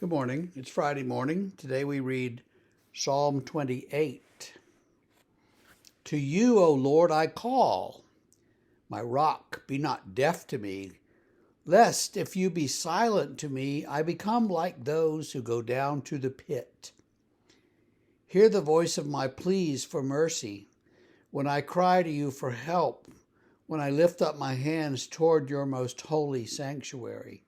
Good morning. It's Friday morning. Today we read Psalm 28. To you, O Lord, I call. My rock, be not deaf to me, lest if you be silent to me, I become like those who go down to the pit. Hear the voice of my pleas for mercy, when I cry to you for help, when I lift up my hands toward your most holy sanctuary.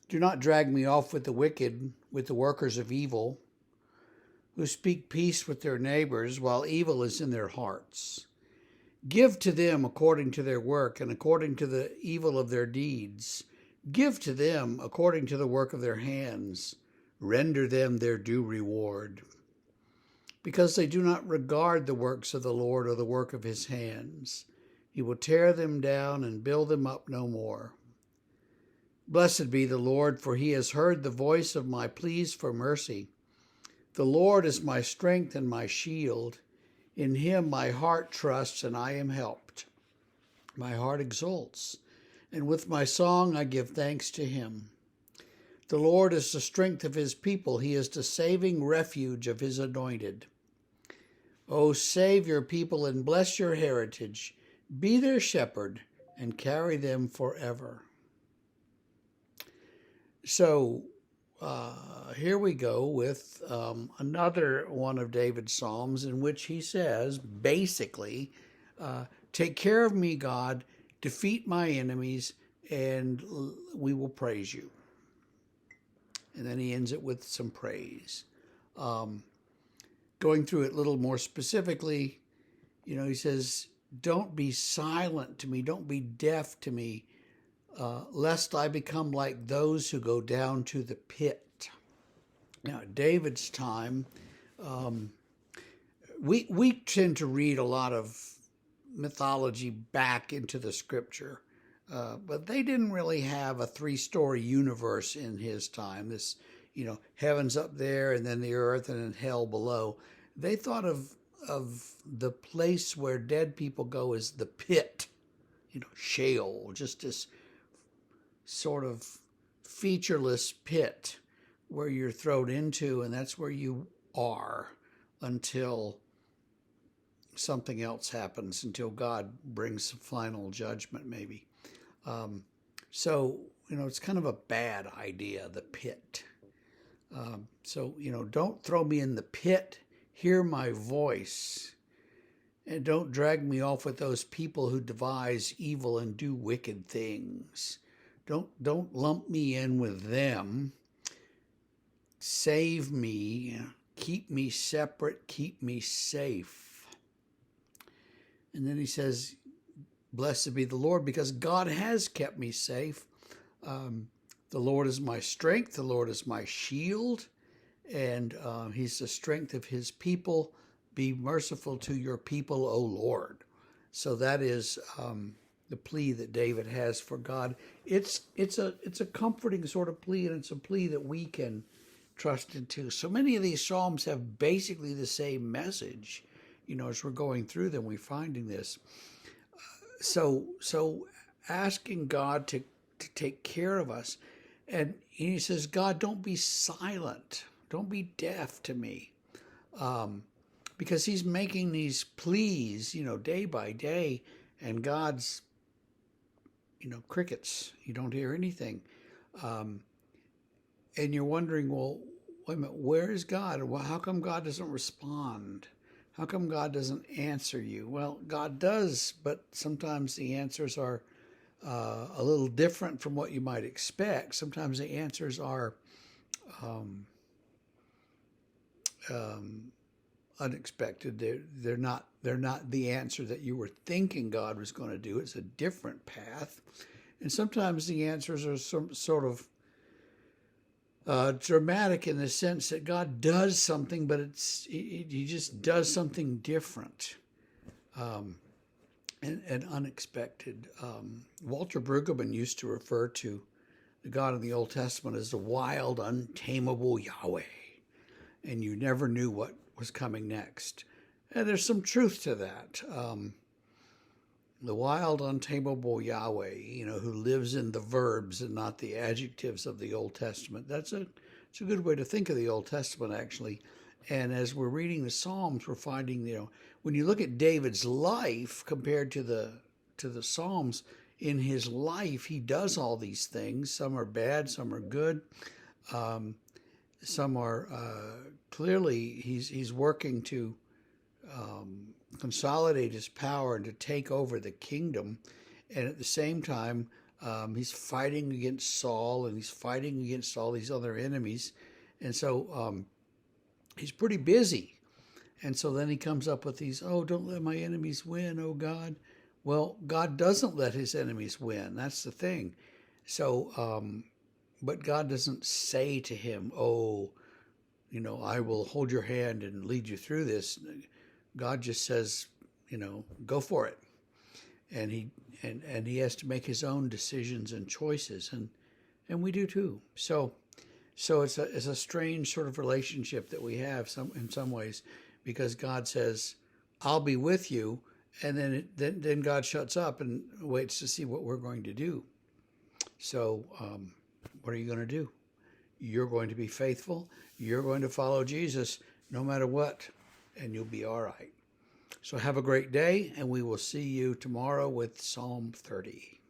Do not drag me off with the wicked, with the workers of evil, who speak peace with their neighbors while evil is in their hearts. Give to them according to their work and according to the evil of their deeds. Give to them according to the work of their hands. Render them their due reward. Because they do not regard the works of the Lord or the work of his hands, he will tear them down and build them up no more. Blessed be the Lord, for he has heard the voice of my pleas for mercy. The Lord is my strength and my shield. In him my heart trusts, and I am helped. My heart exults, and with my song I give thanks to him. The Lord is the strength of his people. He is the saving refuge of his anointed. O save your people and bless your heritage. Be their shepherd and carry them forever. So here we go with another one of David's Psalms in which he says, basically, take care of me, God, defeat my enemies, and we will praise you. And then he ends it with some praise. Going through it a little more specifically, he says, don't be silent to me, don't be deaf to me, lest I become like those who go down to the pit. Now, at David's time, we tend to read a lot of mythology back into the scripture, but they didn't really have a three-story universe in his time. This, heaven's up there and then the earth and then hell below. They thought of the place where dead people go as the pit, Sheol, just this sort of featureless pit where you're thrown into, and that's where you are until something else happens, until God brings final judgment, maybe. So, it's kind of a bad idea, the pit. So, don't throw me in the pit. Hear my voice. And don't drag me off with those people who devise evil and do wicked things. Don't lump me in with them. Save me, keep me separate, keep me safe. And then he says, blessed be the Lord, because God has kept me safe. The Lord is my strength, the Lord is my shield, and he's the strength of his people. Be merciful to your people, O Lord. So that is the plea that David has for God. It's a comforting sort of plea, and it's a plea that we can trust into. So many of these Psalms have basically the same message. As we're going through them, we're finding this. So asking God to take care of us. And he says, God, don't be silent. Don't be deaf to me. Because he's making these pleas, day by day, and God's, crickets. You don't hear anything. And you're wondering, well, wait a minute, where is God? Well, how come God doesn't respond? How come God doesn't answer you? Well, God does, but sometimes the answers are a little different from what you might expect. Sometimes the answers are unexpected. They're not the answer that you were thinking God was going to do. It's a different path. And sometimes the answers are some sort of dramatic in the sense that God does something, but he just does something different and unexpected. Walter Brueggemann used to refer to the God of the Old Testament as the wild, untamable Yahweh, and you never knew what was coming next. And there's some truth to that. The wild, untamable Yahweh, who lives in the verbs and not the adjectives of the Old Testament. That's It's a good way to think of the Old Testament, actually. And as we're reading the Psalms, we're finding, when you look at David's life compared to the Psalms, in his life he does all these things. Some are bad, some are good. Some are clearly he's working to consolidate his power and to take over the kingdom, and at the same time he's fighting against Saul, and he's fighting against all these other enemies, and so he's pretty busy. And so then he comes up with these, oh, don't let my enemies win, oh God. Well, God doesn't let his enemies win. That's the thing. So, but God doesn't say to him, oh, I will hold your hand and lead you through this. God just says, go for it. And he has to make his own decisions and choices, and we do too. So it's a strange sort of relationship that we have in some ways, because God says, I'll be with you, and then God shuts up and waits to see what we're going to do. So what are you going to do? You're going to be faithful. You're going to follow Jesus no matter what, and you'll be all right. So have a great day, and we will see you tomorrow with Psalm 30.